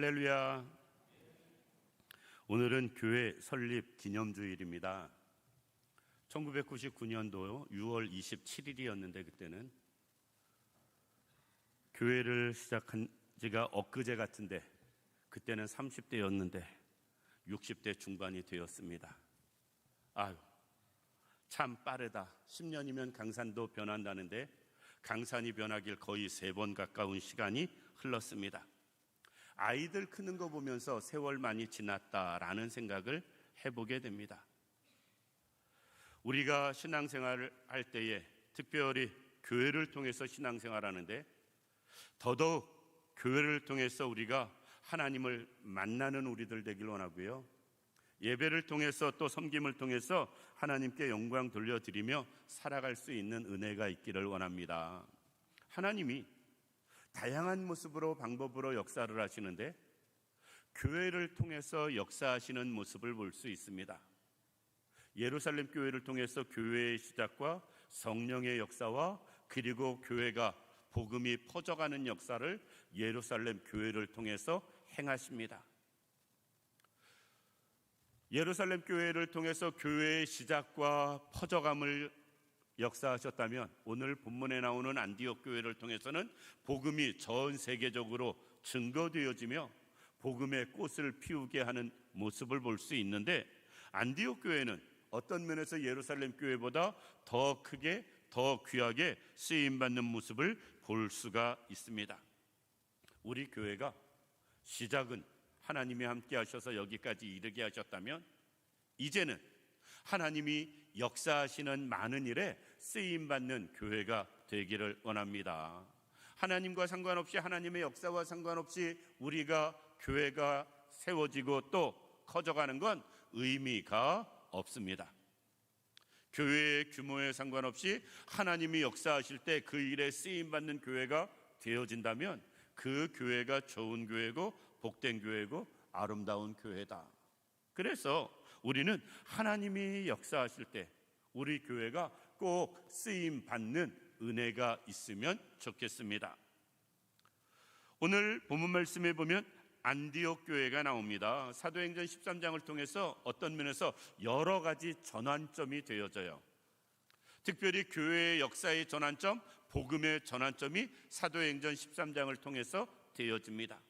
할렐루야. 오늘은 교회 설립 기념주일입니다. 1999년도 6월 27일이었는데 그때는 교회를 시작한 지가 엊그제 같은데 그때는 30대였는데 60대 중반이 되었습니다. 아유, 참 빠르다. 10년이면 강산도 변한다는데 강산이 변하길 거의 3번 가까운 시간이 흘렀습니다. 아이들 크는 거 보면서 세월 많이 지났다라는 생각을 해보게 됩니다. 우리가 신앙생활을 할 때에 특별히 교회를 통해서 신앙생활하는데 더더욱 교회를 통해서 우리가 하나님을 만나는 우리들 되길 원하고요. 예배를 통해서 또 섬김을 통해서 하나님께 영광 돌려드리며 살아갈 수 있는 은혜가 있기를 원합니다. 하나님이 다양한 모습으로 방법으로 역사를 하시는데 교회를 통해서 역사하시는 모습을 볼 수 있습니다. 예루살렘 교회를 통해서 교회의 시작과 성령의 역사와 그리고 교회가 복음이 퍼져가는 역사를 예루살렘 교회를 통해서 행하십니다. 예루살렘 교회를 통해서 교회의 시작과 퍼져감을 역사하셨다면 오늘 본문에 나오는 안디옥 교회를 통해서는 복음이 전 세계적으로 증거되어지며 복음의 꽃을 피우게 하는 모습을 볼 수 있는데 안디옥 교회는 어떤 면에서 예루살렘 교회보다 더 크게 더 귀하게 쓰임받는 모습을 볼 수가 있습니다. 우리 교회가 시작은 하나님이 함께 하셔서 여기까지 이르게 하셨다면 이제는 하나님이 역사하시는 많은 일에 쓰임받는 교회가 되기를 원합니다. 하나님과 상관없이 하나님의 역사와 상관없이 우리가 교회가 세워지고 또 커져가는 건 의미가 없습니다. 교회의 규모에 상관없이 하나님이 역사하실 때 그 일에 쓰임받는 교회가 되어진다면 그 교회가 좋은 교회고 복된 교회고 아름다운 교회다. 그래서 우리는 하나님이 역사하실 때 우리 교회가 꼭 쓰임받는 은혜가 있으면 좋겠습니다. 오늘 본문 말씀에 보면 안디옥 교회가 나옵니다. 사도행전 13장을 통해서 어떤 면에서 여러 가지 전환점이 되어져요. 특별히 교회의 역사의 전환점, 복음의 전환점이 사도행전 13장을 통해서 되어집니다.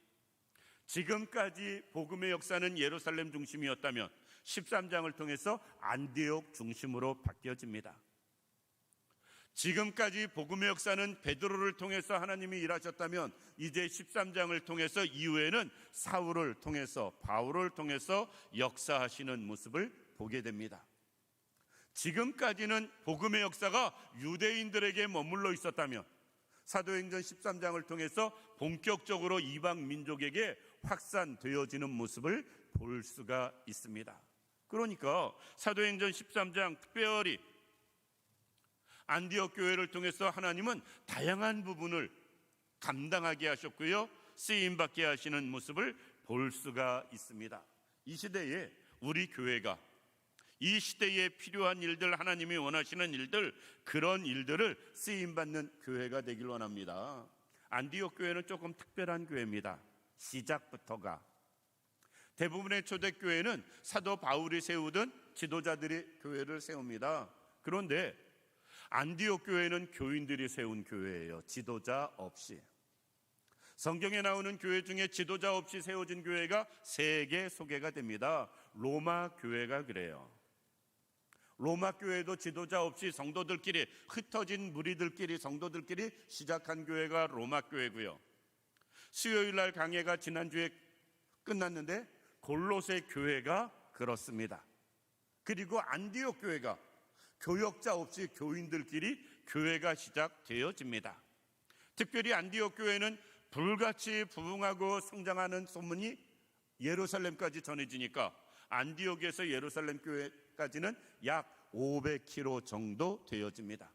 지금까지 복음의 역사는 예루살렘 중심이었다면 13장을 통해서 안디옥 중심으로 바뀌어집니다. 지금까지 복음의 역사는 베드로를 통해서 하나님이 일하셨다면 이제 13장을 통해서 이후에는 사울을 통해서 바울을 통해서 역사하시는 모습을 보게 됩니다. 지금까지는 복음의 역사가 유대인들에게 머물러 있었다면 사도행전 13장을 통해서 본격적으로 이방 민족에게 확산되어지는 모습을 볼 수가 있습니다. 그러니까 사도행전 13장 특별히 안디옥 교회를 통해서 하나님은 다양한 부분을 감당하게 하셨고요, 쓰임받게 하시는 모습을 볼 수가 있습니다. 이 시대에 우리 교회가 이 시대에 필요한 일들, 하나님이 원하시는 일들, 그런 일들을 쓰임받는 교회가 되길 원합니다. 안디옥 교회는 조금 특별한 교회입니다. 시작부터가 대부분의 초대교회는 사도 바울이 세우던 지도자들이 교회를 세웁니다. 그런데 안디옥 교회는 교인들이 세운 교회예요. 지도자 없이. 성경에 나오는 교회 중에 지도자 없이 세워진 교회가 3개 소개가 됩니다. 로마 교회가 그래요. 로마 교회도 지도자 없이 성도들끼리, 흩어진 무리들끼리, 성도들끼리 시작한 교회가 로마 교회고요. 수요일 날 강해가 지난주에 끝났는데 골로새 교회가 그렇습니다. 그리고 안디옥 교회가 교역자 없이 교인들끼리 교회가 시작되어집니다. 특별히 안디옥 교회는 불같이 부흥하고 성장하는 소문이 예루살렘까지 전해지니까 안디옥에서 예루살렘 교회까지는 약 500km 정도 되어집니다.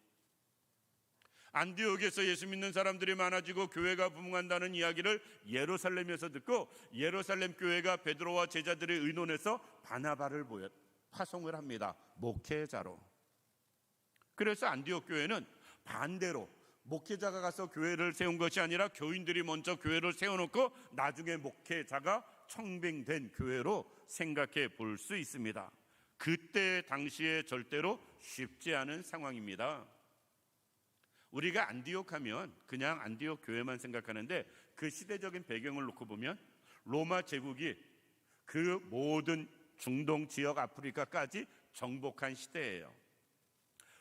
안디옥에서 예수 믿는 사람들이 많아지고 교회가 부흥한다는 이야기를 예루살렘에서 듣고 예루살렘 교회가 베드로와 제자들의 의논해서 바나바를 파송을 합니다. 목회자로. 그래서 안디옥 교회는 반대로 목회자가 가서 교회를 세운 것이 아니라 교인들이 먼저 교회를 세워놓고 나중에 목회자가 청빙된 교회로 생각해 볼 수 있습니다. 그때 당시에 절대로 쉽지 않은 상황입니다. 우리가 안디옥 하면 그냥 안디옥 교회만 생각하는데 그 시대적인 배경을 놓고 보면 로마 제국이 그 모든 중동 지역 아프리카까지 정복한 시대예요.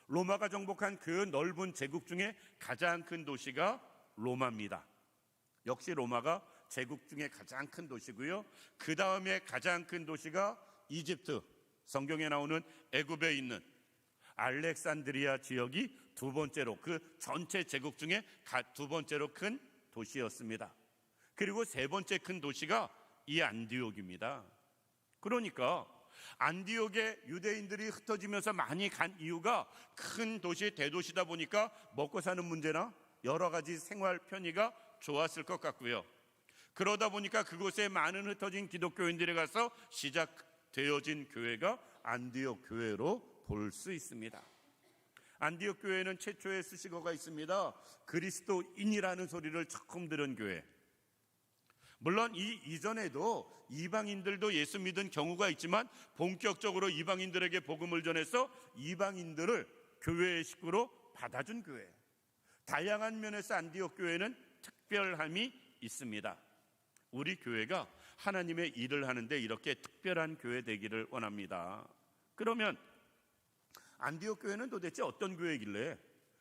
로마가 정복한 그 넓은 제국 중에 가장 큰 도시가 로마입니다. 역시 로마가 제국 중에 가장 큰 도시고요. 그 다음에 가장 큰 도시가 이집트, 성경에 나오는 애굽에 있는 알렉산드리아 지역이 두 번째로, 그 전체 제국 중에 두 번째로 큰 도시였습니다. 그리고 세 번째 큰 도시가 이 안디옥입니다. 그러니까 안디옥에 유대인들이 흩어지면서 많이 간 이유가 큰 도시, 대도시다 보니까 먹고 사는 문제나 여러 가지 생활 편의가 좋았을 것 같고요. 그러다 보니까 그곳에 많은 흩어진 기독교인들이 가서 시작되어진 교회가 안디옥 교회로 볼 수 있습니다. 안디옥 교회는 최초의 수식어가 있습니다. 그리스도인이라는 소리를 처음 들은 교회. 물론 이 이전에도 이방인들도 예수 믿은 경우가 있지만 본격적으로 이방인들에게 복음을 전해서 이방인들을 교회의 식구로 받아준 교회. 다양한 면에서 안디옥 교회는 특별함이 있습니다. 우리 교회가 하나님의 일을 하는데 이렇게 특별한 교회 되기를 원합니다. 그러면 안디옥 교회는 도대체 어떤 교회이길래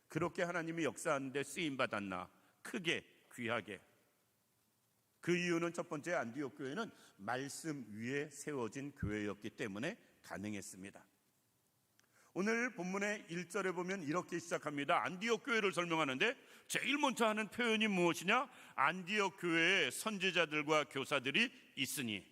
그렇게 하나님이 역사하는데 쓰임받았나? 크게, 귀하게. 그 이유는 첫 번째, 안디옥 교회는 말씀 위에 세워진 교회였기 때문에 가능했습니다. 오늘 본문의 1절에 보면 이렇게 시작합니다. 안디옥 교회를 설명하는데 제일 먼저 하는 표현이 무엇이냐? 안디옥 교회에 선지자들과 교사들이 있으니.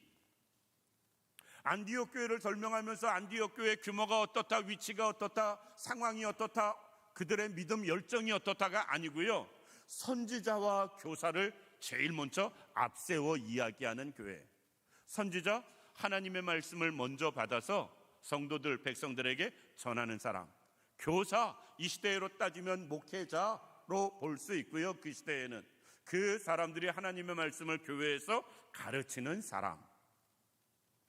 안디옥 교회를 설명하면서 안디옥 교회의 규모가 어떻다, 위치가 어떻다, 상황이 어떻다, 그들의 믿음 열정이 어떻다가 아니고요, 선지자와 교사를 제일 먼저 앞세워 이야기하는 교회. 선지자, 하나님의 말씀을 먼저 받아서 성도들, 백성들에게 전하는 사람. 교사, 이 시대로 따지면 목회자로 볼 수 있고요. 그 시대에는 그 사람들이 하나님의 말씀을 교회에서 가르치는 사람.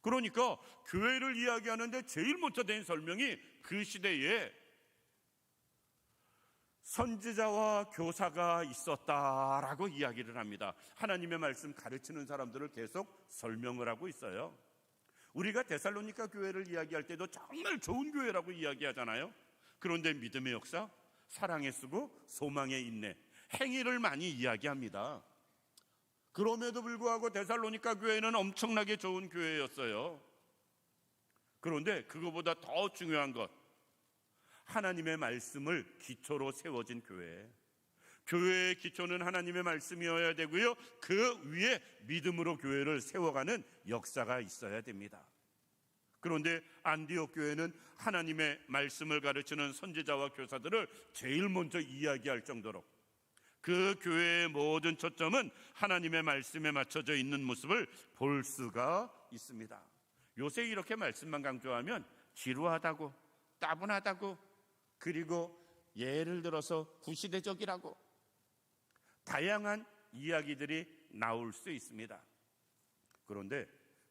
그러니까 교회를 이야기하는데 제일 먼저 된 설명이 그 시대에 선지자와 교사가 있었다라고 이야기를 합니다. 하나님의 말씀 가르치는 사람들을 계속 설명을 하고 있어요. 우리가 데살로니가 교회를 이야기할 때도 정말 좋은 교회라고 이야기하잖아요. 그런데 믿음의 역사, 사랑의 수고, 소망의 인내, 행위를 많이 이야기합니다. 그럼에도 불구하고 데살로니가 교회는 엄청나게 좋은 교회였어요. 그런데 그거보다 더 중요한 것, 하나님의 말씀을 기초로 세워진 교회. 교회의 기초는 하나님의 말씀이어야 되고요, 그 위에 믿음으로 교회를 세워가는 역사가 있어야 됩니다. 그런데 안디옥 교회는 하나님의 말씀을 가르치는 선지자와 교사들을 제일 먼저 이야기할 정도로 그 교회의 모든 초점은 하나님의 말씀에 맞춰져 있는 모습을 볼 수가 있습니다. 요새 이렇게 말씀만 강조하면 지루하다고, 따분하다고, 그리고 예를 들어서 구시대적이라고 다양한 이야기들이 나올 수 있습니다. 그런데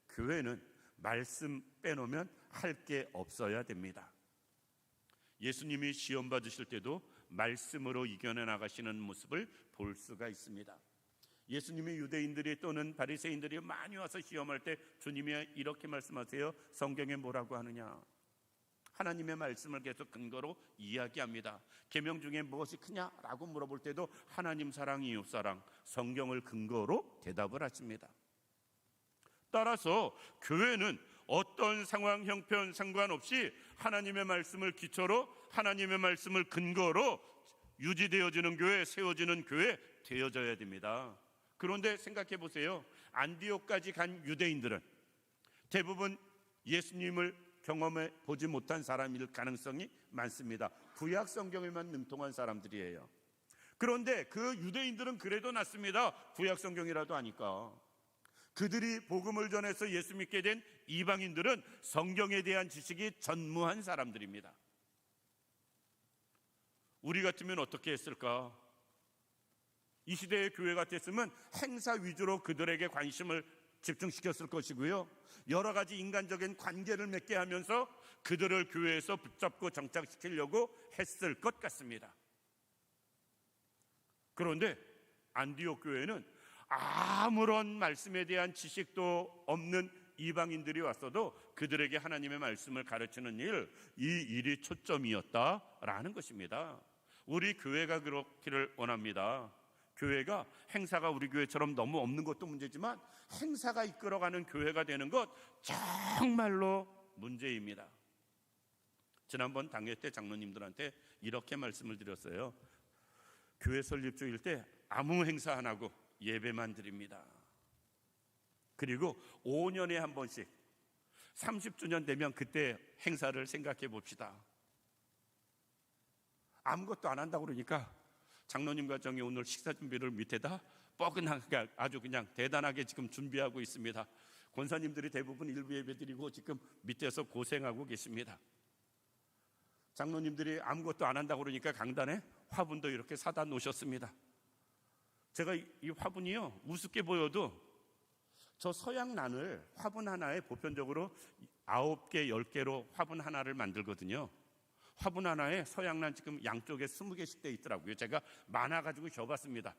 교회는 말씀 빼놓으면 할 게 없어야 됩니다. 예수님이 시험 받으실 때도 말씀으로 이겨내 나가시는 모습을 볼 수가 있습니다. 예수님이 유대인들이 또는 바리새인들이 많이 와서 시험할 때 주님이 이렇게 말씀하세요. 성경에 뭐라고 하느냐? 하나님의 말씀을 계속 근거로 이야기합니다. 계명 중에 무엇이 크냐라고 물어볼 때도 하나님 사랑, 이웃 사랑, 성경을 근거로 대답을 하십니다. 따라서 교회는 어떤 상황, 형편 상관없이 하나님의 말씀을 기초로, 하나님의 말씀을 근거로 유지되어지는 교회, 세워지는 교회 되어져야 됩니다. 그런데 생각해 보세요. 안디옥까지 간 유대인들은 대부분 예수님을 경험해 보지 못한 사람일 가능성이 많습니다. 구약 성경에만 능통한 사람들이에요. 그런데 그 유대인들은 그래도 낫습니다. 구약 성경이라도 아니까. 그들이 복음을 전해서 예수 믿게 된 이방인들은 성경에 대한 지식이 전무한 사람들입니다. 우리 같으면 어떻게 했을까? 이 시대의 교회 같았으면 행사 위주로 그들에게 관심을 집중시켰을 것이고요, 여러 가지 인간적인 관계를 맺게 하면서 그들을 교회에서 붙잡고 정착시키려고 했을 것 같습니다. 그런데 안디옥 교회는 아무런 말씀에 대한 지식도 없는 이방인들이 왔어도 그들에게 하나님의 말씀을 가르치는 이 일이 초점이었다라는 것입니다. 우리 교회가 그렇기를 원합니다. 교회가 행사가 우리 교회처럼 너무 없는 것도 문제지만 행사가 이끌어가는 교회가 되는 것 정말로 문제입니다. 지난번 당회 때 장로님들한테 이렇게 말씀을 드렸어요. 교회 설립 주일 때 아무 행사 안 하고 예배만 드립니다. 그리고 5년에 한 번씩 30주년 되면 그때 행사를 생각해 봅시다. 아무것도 안 한다고 그러니까 장로님 가정이 오늘 식사 준비를 밑에다 뻐근하게 아주 그냥 대단하게 지금 준비하고 있습니다. 권사님들이 대부분 일부 예배 드리고 지금 밑에서 고생하고 계십니다. 장로님들이 아무것도 안 한다고 그러니까 강단에 화분도 이렇게 사다 놓으셨습니다. 제가 이 화분이요, 우습게 보여도 저 서양란을 화분 하나에 보편적으로 9개, 10개로 화분 하나를 만들거든요. 화분 하나에 서양란 지금 양쪽에 20개씩 돼 있더라고요. 제가 많아가지고 줘봤습니다.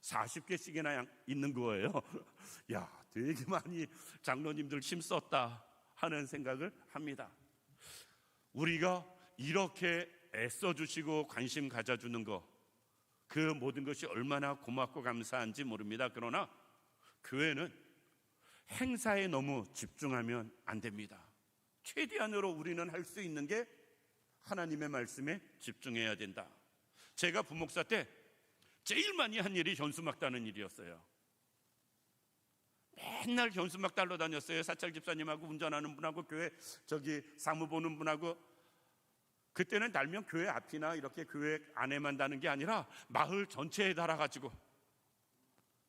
40개씩이나 있는 거예요. 야, 되게 많이 장로님들 힘썼다 하는 생각을 합니다. 우리가 이렇게 애써주시고 관심 가져주는 거, 그 모든 것이 얼마나 고맙고 감사한지 모릅니다. 그러나 교회는 행사에 너무 집중하면 안 됩니다. 최대한으로 우리는 할 수 있는 게 하나님의 말씀에 집중해야 된다. 제가 부목사 때 제일 많이 한 일이 현수막 따는 일이었어요. 맨날 현수막 달러 다녔어요. 사찰 집사님하고 운전하는 분하고 교회 사무 보는 분하고. 그때는 달면 교회 앞이나 이렇게 교회 안에만 다는 게 아니라 마을 전체에 달아가지고,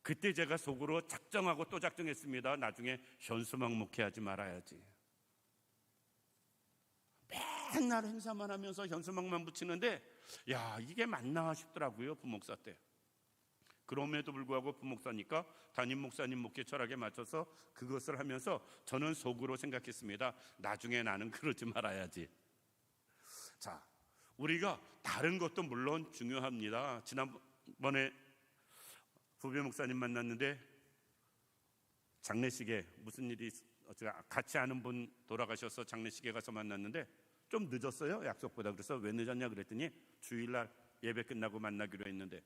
그때 제가 속으로 작정하고 또 작정했습니다. 나중에 현수막 목회하지 말아야지. 맨날 행사만 하면서 현수막만 붙이는데 야, 이게 맞나 싶더라고요, 부목사 때. 그럼에도 불구하고 부목사니까 담임 목사님 목회 철학에 맞춰서 그것을 하면서 저는 속으로 생각했습니다. 나중에 나는 그러지 말아야지. 자, 우리가 다른 것도 물론 중요합니다. 지난번에 부배 목사님 만났는데 장례식에 무슨 일이 같이 아는 분 돌아가셔서 장례식에 가서 만났는데 좀 늦었어요, 약속보다. 그래서 왜 늦었냐 그랬더니 주일날 예배 끝나고 만나기로 했는데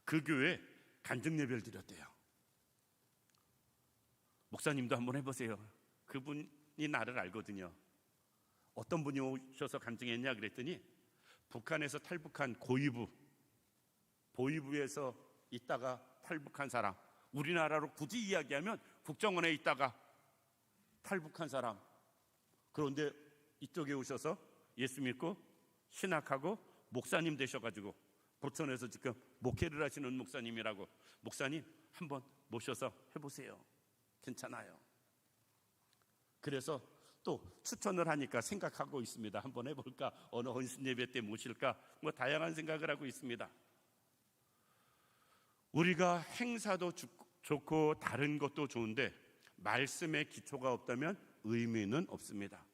그 교회 간증 예배를 드렸대요. 목사님도 한번 해보세요. 그분이 나를 알거든요. 어떤 분이 오셔서 간증했냐 그랬더니 북한에서 탈북한 보위부에서 있다가 탈북한 사람, 우리나라로 굳이 이야기하면 국정원에 있다가 탈북한 사람, 그런데 이쪽에 오셔서 예수 믿고 신학하고 목사님 되셔가지고 부천에서 지금 목회를 하시는 목사님이라고. 목사님 한번 모셔서 해보세요. 괜찮아요. 그래서 또 추천을 하니까 생각하고 있습니다. 한번 해볼까, 어느 헌신 예배 때 모실까, 뭐 다양한 생각을 하고 있습니다. 우리가 행사도 좋고 다른 것도 좋은데 말씀에 기초가 없다면 의미는 없습니다.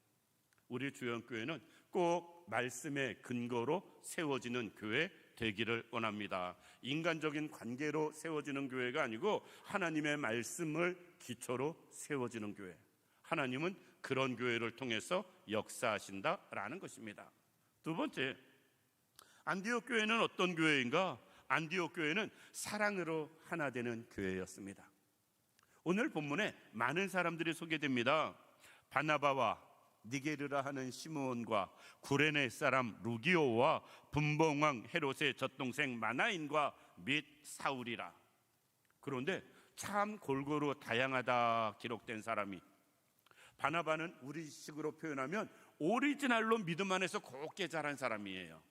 우리 주영교회는 꼭 말씀의 근거로 세워지는 교회 되기를 원합니다. 인간적인 관계로 세워지는 교회가 아니고 하나님의 말씀을 기초로 세워지는 교회. 하나님은 그런 교회를 통해서 역사하신다라는 것입니다. 두 번째, 안디옥 교회는 어떤 교회인가? 안디옥 교회는 사랑으로 하나 되는 교회였습니다. 오늘 본문에 많은 사람들이 소개됩니다. 바나바와 니게르라 하는 시므온과 구레네 사람 루기오와 분봉왕 헤롯의 젖동생 마나인과 및 사울이라. 그런데 참 골고루 다양하다 기록된 사람이, 바나바는 우리식으로 표현하면 오리지널로 믿음 안에서 곱게 자란 사람이에요.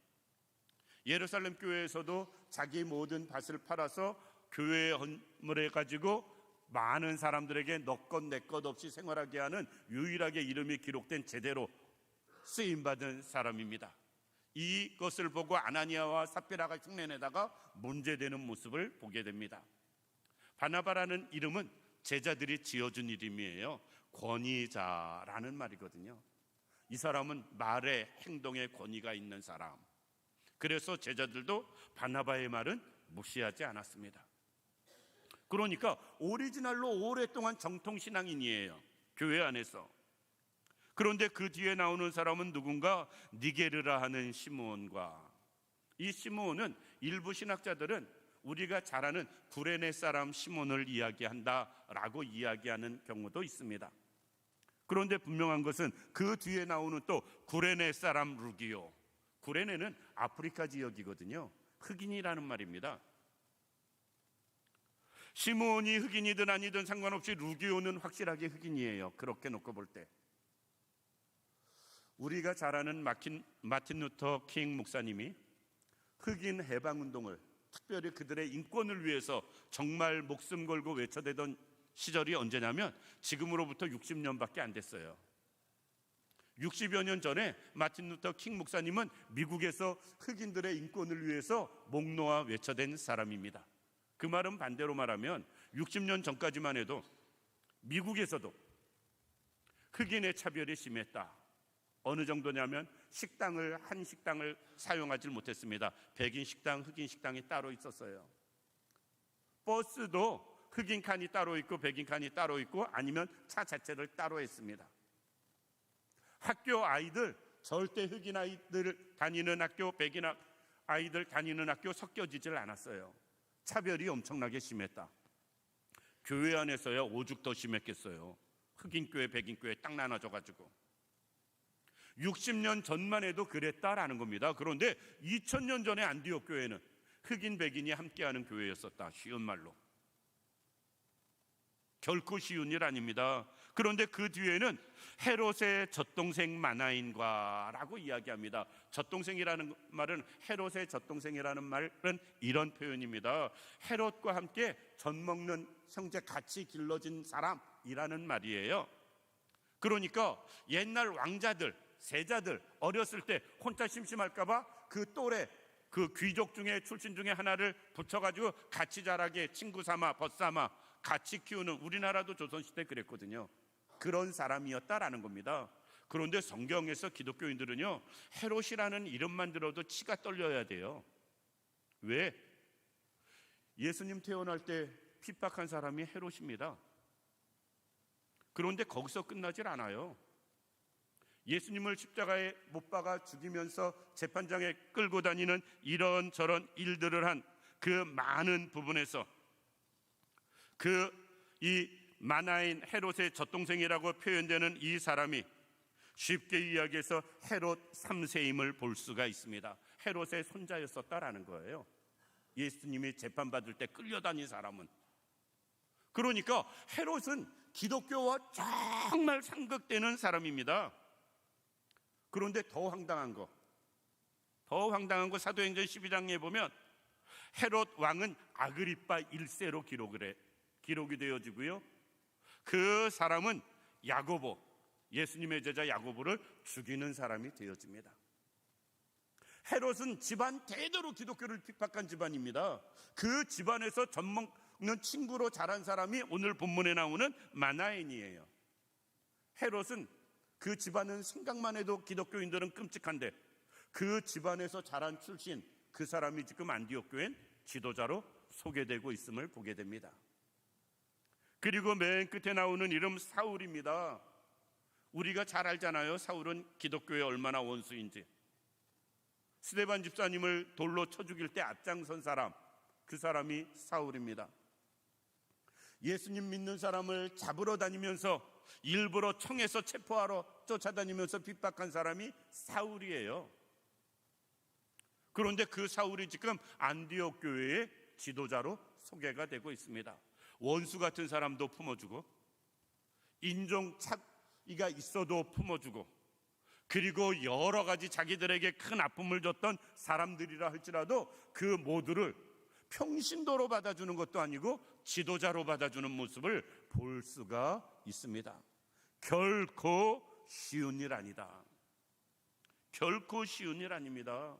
예루살렘 교회에서도 자기 모든 밭을 팔아서 교회에 헌물해가지고 많은 사람들에게 너 것 내 것 없이 생활하게 하는 유일하게 이름이 기록된 제대로 쓰임받은 사람입니다. 이것을 보고 아나니아와 삽비라가 흉내내다가 문제되는 모습을 보게 됩니다. 바나바라는 이름은 제자들이 지어준 이름이에요. 권위자라는 말이거든요. 이 사람은 말에 행동에 권위가 있는 사람. 그래서 제자들도 바나바의 말은 무시하지 않았습니다. 그러니까 오리지널로 오랫동안 정통신앙인이에요, 교회 안에서. 그런데 그 뒤에 나오는 사람은 누군가 니게르라 하는 시므온과, 이 시므온은 일부 신학자들은 우리가 잘 아는 구레네 사람 시몬을 이야기한다라고 이야기하는 경우도 있습니다. 그런데 분명한 것은 그 뒤에 나오는 또 구레네 사람 루기오, 구레네는 아프리카 지역이거든요. 흑인이라는 말입니다. 시므온이 흑인이든 아니든 상관없이 루기오는 확실하게 흑인이에요. 그렇게 놓고 볼 때 우리가 잘 아는 마틴 루터 킹 목사님이 흑인 해방운동을, 특별히 그들의 인권을 위해서 정말 목숨 걸고 외쳐대던 시절이 언제냐면 지금으로부터 60년밖에 안 됐어요. 60여 년 전에 마틴 루터 킹 목사님은 미국에서 흑인들의 인권을 위해서 목 놓아 외쳐댄 사람입니다. 그 말은 반대로 말하면 60년 전까지만 해도 미국에서도 흑인의 차별이 심했다. 어느 정도냐면 한 식당을 사용하지 못했습니다. 백인 식당, 흑인 식당이 따로 있었어요. 버스도 흑인 칸이 따로 있고 백인 칸이 따로 있고, 아니면 차 자체를 따로 했습니다. 학교 아이들, 절대 흑인 아이들 다니는 학교, 백인 아이들 다니는 학교 섞여지질 않았어요. 차별이 엄청나게 심했다. 교회 안에서야 오죽 더 심했겠어요. 흑인 교회, 백인 교회 딱 나눠져가지고 60년 전만 해도 그랬다라는 겁니다. 그런데 2000년 전에 안디옥 교회는 흑인, 백인이 함께하는 교회였었다. 쉬운 말로. 결코 쉬운 일 아닙니다. 그런데 그 뒤에는 헤롯의 젖동생 마나인과라고 이야기합니다. 젖동생이라는 말은, 헤롯의 젖동생이라는 말은 이런 표현입니다. 헤롯과 함께 젖 먹는 형제, 같이 길러진 사람이라는 말이에요. 그러니까 옛날 왕자들, 세자들 어렸을 때 혼자 심심할까봐 그 또래, 그 귀족 중에 출신 중에 하나를 붙여가지고 같이 자라게 친구 삼아, 벗삼아 같이 키우는, 우리나라도 조선시대 그랬거든요. 그런 사람이었다라는 겁니다. 그런데 성경에서 기독교인들은요, 헤롯이라는 이름만 들어도 치가 떨려야 돼요. 왜? 예수님 태어날 때 핍박한 사람이 헤롯입니다. 그런데 거기서 끝나질 않아요. 예수님을 십자가에 못 박아 죽이면서 재판장에 끌고 다니는 이런저런 일들을 한 그 많은 부분에서 이 마나인 헤롯의 젖동생이라고 표현되는 이 사람이 쉽게 이야기해서 헤롯 3세임을 볼 수가 있습니다. 헤롯의 손자였었다라는 거예요. 예수님이 재판받을 때 끌려다닌 사람은. 그러니까 헤롯은 기독교와 정말 상극되는 사람입니다. 그런데 더 황당한 거 사도행전 12장에 보면 헤롯 왕은 아그리빠 1세로 기록이 되어지고요, 그 사람은 야고보, 예수님의 제자 야고보를 죽이는 사람이 되어집니다. 헤롯은 집안 대대로 기독교를 핍박한 집안입니다. 그 집안에서 젖 먹는 친구로 자란 사람이 오늘 본문에 나오는 마나엔이에요. 헤롯은, 그 집안은 생각만 해도 기독교인들은 끔찍한데, 그 집안에서 자란 출신, 그 사람이 지금 안디옥 교회 지도자로 소개되고 있음을 보게 됩니다. 그리고 맨 끝에 나오는 이름 사울입니다. 우리가 잘 알잖아요. 사울은 기독교에 얼마나 원수인지. 스데반 집사님을 돌로 쳐 죽일 때 앞장선 사람, 그 사람이 사울입니다. 예수님 믿는 사람을 잡으러 다니면서 일부러 청에서 체포하러 쫓아다니면서 핍박한 사람이 사울이에요. 그런데 그 사울이 지금 안디옥 교회의 지도자로 소개가 되고 있습니다. 원수 같은 사람도 품어주고, 인종 차이가 있어도 품어주고, 그리고 여러 가지 자기들에게 큰 아픔을 줬던 사람들이라 할지라도 그 모두를 평신도로 받아주는 것도 아니고 지도자로 받아주는 모습을 볼 수가 있습니다. 결코 쉬운 일 아니다. 결코 쉬운 일 아닙니다.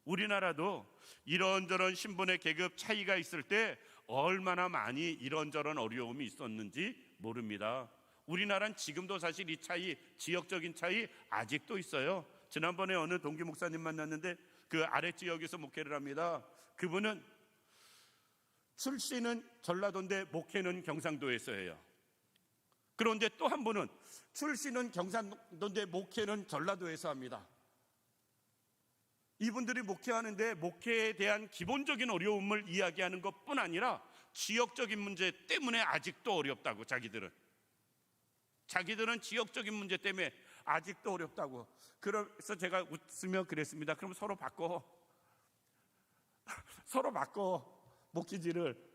우리나라도 이런저런 신분의 계급 차이가 있을 때 얼마나 많이 이런저런 어려움이 있었는지 모릅니다. 우리나라는 지금도 사실 이 차이, 지역적인 차이 아직도 있어요. 지난번에 어느 동기 목사님 만났는데 그 아랫지역에서 목회를 합니다. 그분은 출신은 전라도인데 목회는 경상도에서 해요. 그런데 또 한 분은 출신은 경상도인데 목회는 전라도에서 합니다. 이분들이 목회하는데 목회에 대한 기본적인 어려움을 이야기하는 것뿐 아니라 지역적인 문제 때문에 아직도 어렵다고. 자기들은 지역적인 문제 때문에 아직도 어렵다고. 그래서 제가 웃으며 그랬습니다. 그럼 서로 바꿔 목회지를.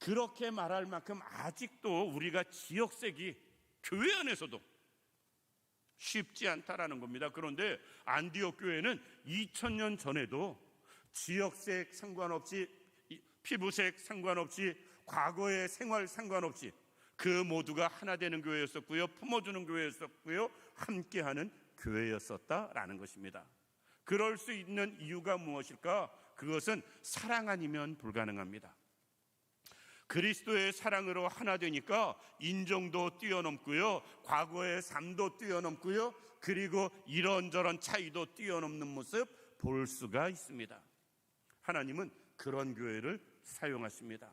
그렇게 말할 만큼 아직도 우리가 지역색이 교회 안에서도 쉽지 않다라는 겁니다. 그런데 안디옥 교회는 2000년 전에도 지역색 상관없이, 피부색 상관없이, 과거의 생활 상관없이 그 모두가 하나 되는 교회였었고요, 품어주는 교회였었고요, 함께하는 교회였었다라는 것입니다. 그럴 수 있는 이유가 무엇일까? 그것은 사랑 아니면 불가능합니다. 그리스도의 사랑으로 하나 되니까 인종도 뛰어넘고요, 과거의 삶도 뛰어넘고요, 그리고 이런저런 차이도 뛰어넘는 모습 볼 수가 있습니다. 하나님은 그런 교회를 사용하십니다.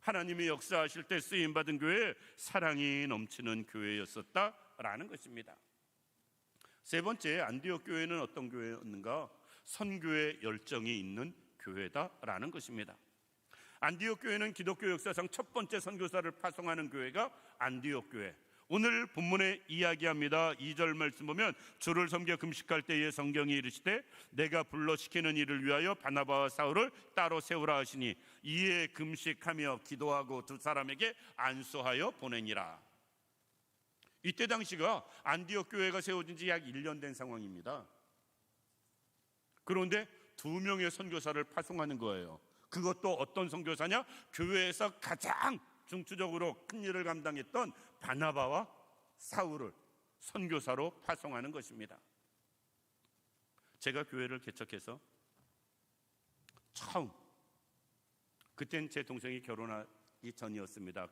하나님이 역사하실 때 쓰임받은 교회, 사랑이 넘치는 교회였었다라는 것입니다. 세 번째, 안디옥 교회는 어떤 교회였는가? 선교의 열정이 있는 교회다라는 것입니다. 안디옥 교회는 기독교 역사상 첫 번째 선교사를 파송하는 교회가 안디옥 교회. 오늘 본문에 이야기합니다. 2절 말씀 보면 주를 섬겨 금식할 때에 성경이 이르시되 내가 불러 시키는 일을 위하여 바나바와 사울을 따로 세우라 하시니 이에 금식하며 기도하고 두 사람에게 안수하여 보내니라. 이때 당시가 안디옥 교회가 세워진 지 약 1년 된 상황입니다. 그런데 2명의 선교사를 파송하는 거예요. 그것도 어떤 선교사냐? 교회에서 가장 중추적으로 큰 일을 감당했던 바나바와 사울을 선교사로 파송하는 것입니다. 제가 교회를 개척해서 처음, 그땐 제 동생이 결혼하기 전이었습니다.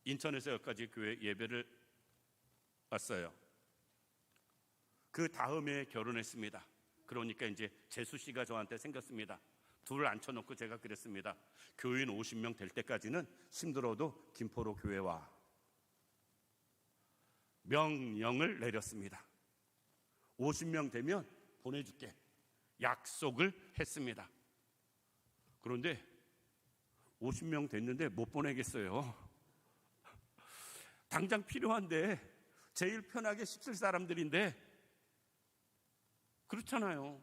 인천에서 여기까지 교회 예배를 왔어요. 그 다음에 결혼했습니다. 그러니까 이제 재수 씨가 저한테 생겼습니다. 둘을 앉혀놓고 제가 그랬습니다. 교인 50명 될 때까지는 힘들어도 김포로 교회 와. 명령을 내렸습니다. 50명 되면 보내줄게. 약속을 했습니다. 그런데 50명 됐는데 못 보내겠어요. 당장 필요한데, 제일 편하게 씻을 사람들인데 그렇잖아요.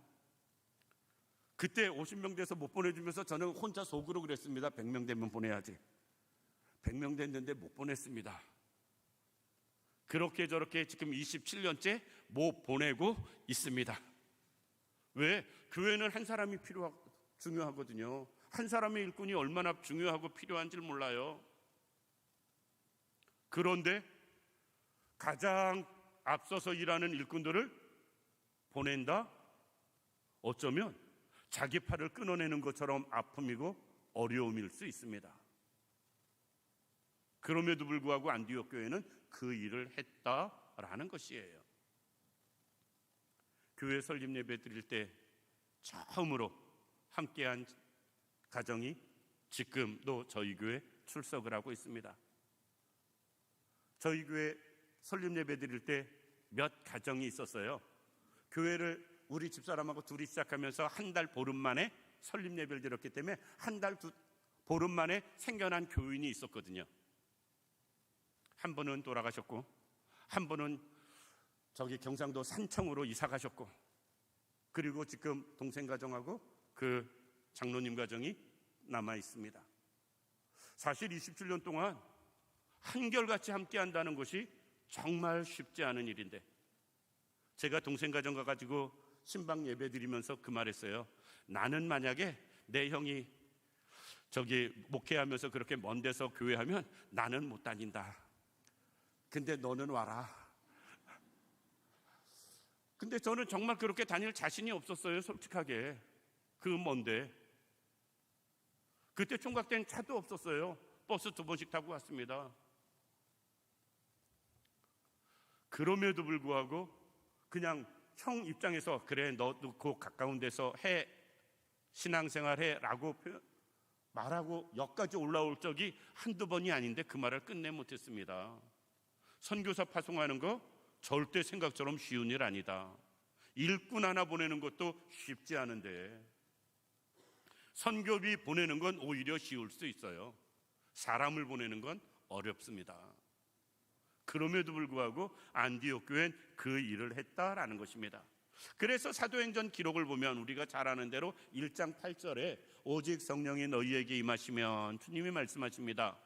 그때 50명 돼서 못 보내주면서 저는 혼자 속으로 그랬습니다. 100명 되면 보내야지. 100명 됐는데 못 보냈습니다. 그렇게 저렇게 지금 27년째 못 보내고 있습니다. 왜? 교회는 한 사람이 중요하거든요. 한 사람의 일꾼이 얼마나 중요하고 필요한지를 몰라요. 그런데 가장 앞서서 일하는 일꾼들을 보낸다? 어쩌면 자기 팔을 끊어내는 것처럼 아픔이고 어려움일 수 있습니다. 그럼에도 불구하고 안디옥 교회는 그 일을 했다라는 것이에요. 교회 설립 예배 드릴 때 처음으로 함께한 가정이 지금도 저희 교회 출석을 하고 있습니다. 저희 교회 설립 예배 드릴 때 몇 가정이 있었어요. 교회를 우리 집사람하고 둘이 시작하면서 한 달 보름 만에 설립 예배를 드렸기 때문에 한 달 보름 만에 생겨난 교인이 있었거든요. 한 분은 돌아가셨고, 한 분은 저기 경상도 산청으로 이사 가셨고, 그리고 지금 동생 가정하고 그 장로님 가정이 남아 있습니다. 사실 27년 동안 한결같이 함께 한다는 것이 정말 쉽지 않은 일인데, 제가 동생 가정 가가지고 신방 예배 드리면서 그 말했어요. 나는 만약에 내 형이 저기 목회하면서 그렇게 먼 데서 교회하면 나는 못 다닌다. 근데 너는 와라. 근데 저는 정말 그렇게 다닐 자신이 없었어요. 솔직하게. 그 먼데 그때 총각 때는 차도 없었어요. 버스 2번씩 타고 왔습니다. 그럼에도 불구하고 그냥 형 입장에서 그래 너도 그 가까운 데서 해 신앙생활 해라고 말하고 역까지 올라올 적이 한두 번이 아닌데 그 말을 끝내 못했습니다. 선교사 파송하는 거 절대 생각처럼 쉬운 일 아니다. 일꾼 하나 보내는 것도 쉽지 않은데 선교비 보내는 건 오히려 쉬울 수 있어요. 사람을 보내는 건 어렵습니다. 그럼에도 불구하고 안디옥 교회는 그 일을 했다라는 것입니다. 그래서 사도행전 기록을 보면 우리가 잘 아는 대로 1장 8절에 오직 성령이 너희에게 임하시면 주님이 말씀하십니다.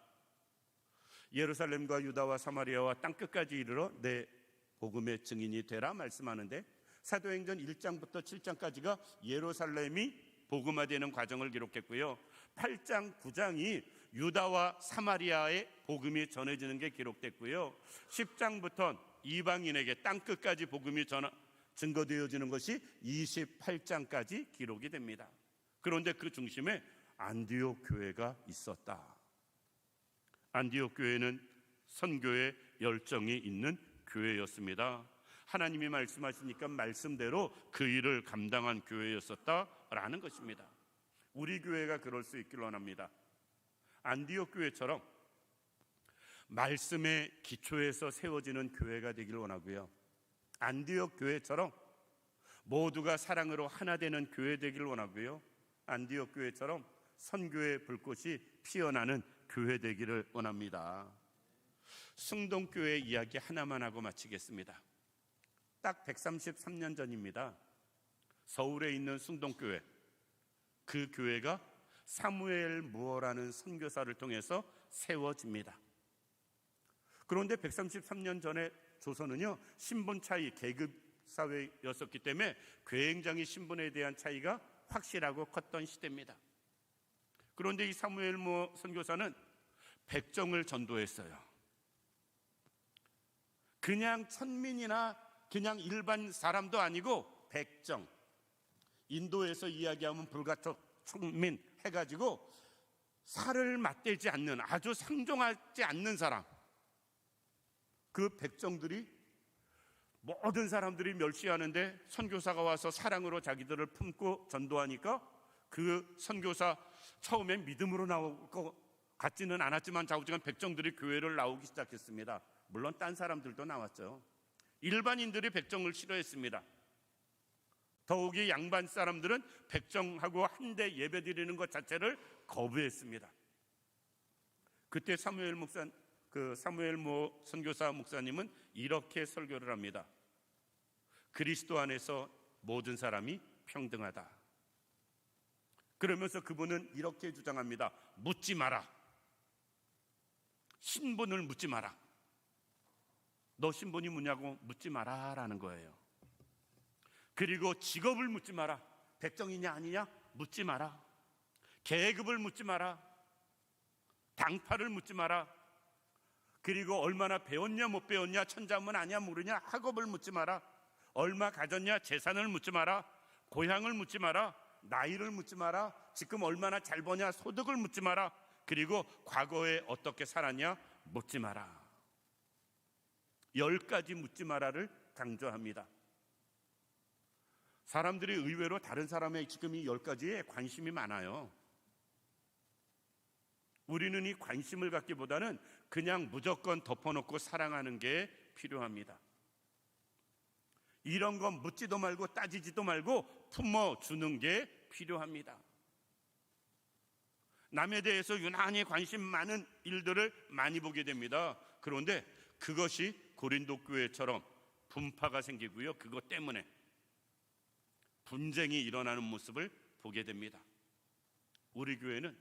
예루살렘과 유다와 사마리아와 땅끝까지 이르러 내 복음의 증인이 되라 말씀하는데 사도행전 1장부터 7장까지가 예루살렘이 복음화되는 과정을 기록했고요. 8장, 9장이 유다와 사마리아의 복음이 전해지는 게 기록됐고요. 10장부터 이방인에게 땅끝까지 복음이 증거되어지는 것이 28장까지 기록이 됩니다. 그런데 그 중심에 안디옥 교회가 있었다. 안디옥 교회는 선교의 열정이 있는 교회였습니다. 하나님이 말씀하시니까 말씀대로 그 일을 감당한 교회였었다라는 것입니다. 우리 교회가 그럴 수 있길 원합니다. 안디옥 교회처럼 말씀의 기초에서 세워지는 교회가 되길 원하고요. 안디옥 교회처럼 모두가 사랑으로 하나 되는 교회 되길 원하고요. 안디옥 교회처럼 선교의 불꽃이 피어나는 교회 되기를 원합니다. 숭동교회 이야기 하나만 하고 마치겠습니다. 딱 133년 전입니다. 서울에 있는 숭동교회, 그 교회가 사무엘 무어라는 선교사를 통해서 세워집니다. 그런데 133년 전에 조선은요 신분 차이, 계급 사회였었기 때문에 굉장히 신분에 대한 차이가 확실하고 컸던 시대입니다. 그런데 이 사무엘 무어 선교사는 백정을 전도했어요. 그냥 천민이나 그냥 일반 사람도 아니고 백정, 인도에서 이야기하면 불가촉 천민 해가지고 살을 맞대지 않는, 아주 상종하지 않는 사람, 그 백정들이 모든 사람들이 멸시하는데 선교사가 와서 사랑으로 자기들을 품고 전도하니까 그 선교사 처음엔 믿음으로 나올 것 같지는 않았지만 자우지간 백정들이 교회를 나오기 시작했습니다. 물론 딴 사람들도 나왔죠. 일반인들이 백정을 싫어했습니다. 더욱이 양반 사람들은 백정하고 한데 예배드리는 것 자체를 거부했습니다. 그때 사무엘 모 선교사 목사님은 이렇게 설교를 합니다. 그리스도 안에서 모든 사람이 평등하다. 그러면서 그분은 이렇게 주장합니다. 묻지 마라. 신분을 묻지 마라. 너 신분이 뭐냐고 묻지 마라라는 거예요. 그리고 직업을 묻지 마라. 백정이냐 아니냐 묻지 마라. 계급을 묻지 마라. 당파를 묻지 마라. 그리고 얼마나 배웠냐 못 배웠냐, 천자문 아냐 모르냐, 학업을 묻지 마라. 얼마 가졌냐, 재산을 묻지 마라. 고향을 묻지 마라. 나이를 묻지 마라. 지금 얼마나 잘 버냐, 소득을 묻지 마라. 그리고 과거에 어떻게 살았냐 묻지 마라. 10가지 묻지 마라를 강조합니다. 사람들이 의외로 다른 사람의 지금 이 10가지에 관심이 많아요. 우리는 이 관심을 갖기보다는 그냥 무조건 덮어놓고 사랑하는 게 필요합니다. 이런 건 묻지도 말고 따지지도 말고 품어주는 게 필요합니다. 남에 대해서 유난히 관심 많은 일들을 많이 보게 됩니다. 그런데 그것이 고린도 교회처럼 분파가 생기고요. 그것 때문에 분쟁이 일어나는 모습을 보게 됩니다. 우리 교회는,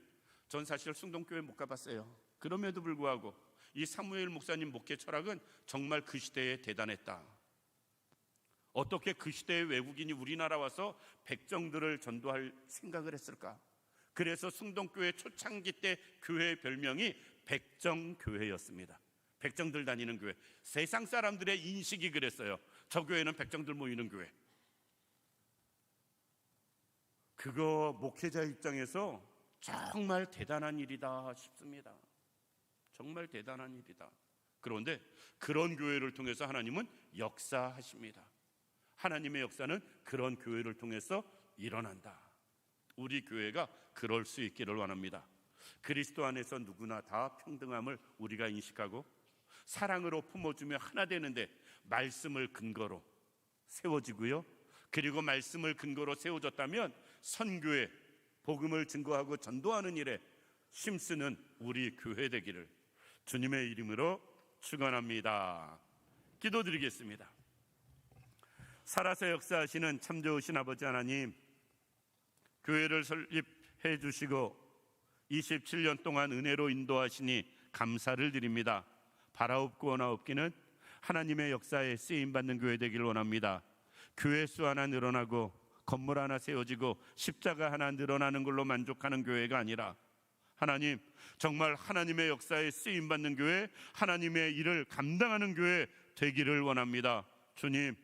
전 사실 숭동교회 못 가봤어요. 그럼에도 불구하고 이 사무엘 목사님 목회 철학은 정말 그 시대에 대단했다. 어떻게 그 시대의 외국인이 우리나라 와서 백정들을 전도할 생각을 했을까? 그래서 숭동교회 초창기 때 교회의 별명이 백정교회였습니다. 백정들 다니는 교회. 세상 사람들의 인식이 그랬어요. 저 교회는 백정들 모이는 교회. 그거 목회자 입장에서 정말 대단한 일이다 싶습니다. 정말 대단한 일이다. 그런데 그런 교회를 통해서 하나님은 역사하십니다. 하나님의 역사는 그런 교회를 통해서 일어난다. 우리 교회가 그럴 수 있기를 원합니다. 그리스도 안에서 누구나 다 평등함을 우리가 인식하고 사랑으로 품어주며 하나 되는데 말씀을 근거로 세워지고요. 그리고 말씀을 근거로 세워졌다면 선교회, 복음을 증거하고 전도하는 일에 힘쓰는 우리 교회 되기를 주님의 이름으로 축원합니다. 기도드리겠습니다. 살아서 역사하시는 참 좋으신 아버지 하나님, 교회를 설립해 주시고 27년 동안 은혜로 인도하시니 감사를 드립니다. 바라옵고 원하옵기는 하나님의 역사에 쓰임받는 교회 되기를 원합니다. 교회 수 하나 늘어나고 건물 하나 세워지고 십자가 하나 늘어나는 걸로 만족하는 교회가 아니라 하나님, 정말 하나님의 역사에 쓰임받는 교회, 하나님의 일을 감당하는 교회 되기를 원합니다. 주님,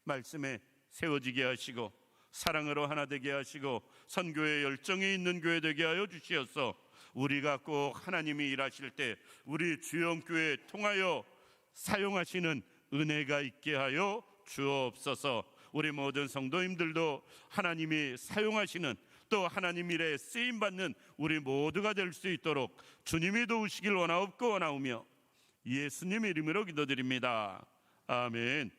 말씀에 세워지게 하시고 사랑으로 하나 되게 하시고 선교의 열정이 있는 교회 되게 하여 주시옵소서. 우리가 꼭 하나님이 일하실 때 우리 주영교회 통하여 사용하시는 은혜가 있게 하여 주옵소서. 우리 모든 성도님들도 하나님이 사용하시는 또 하나님 일에 쓰임받는 우리 모두가 될 수 있도록 주님이 도우시길 원하옵고 원하오며 예수님 이름으로 기도드립니다. 아멘.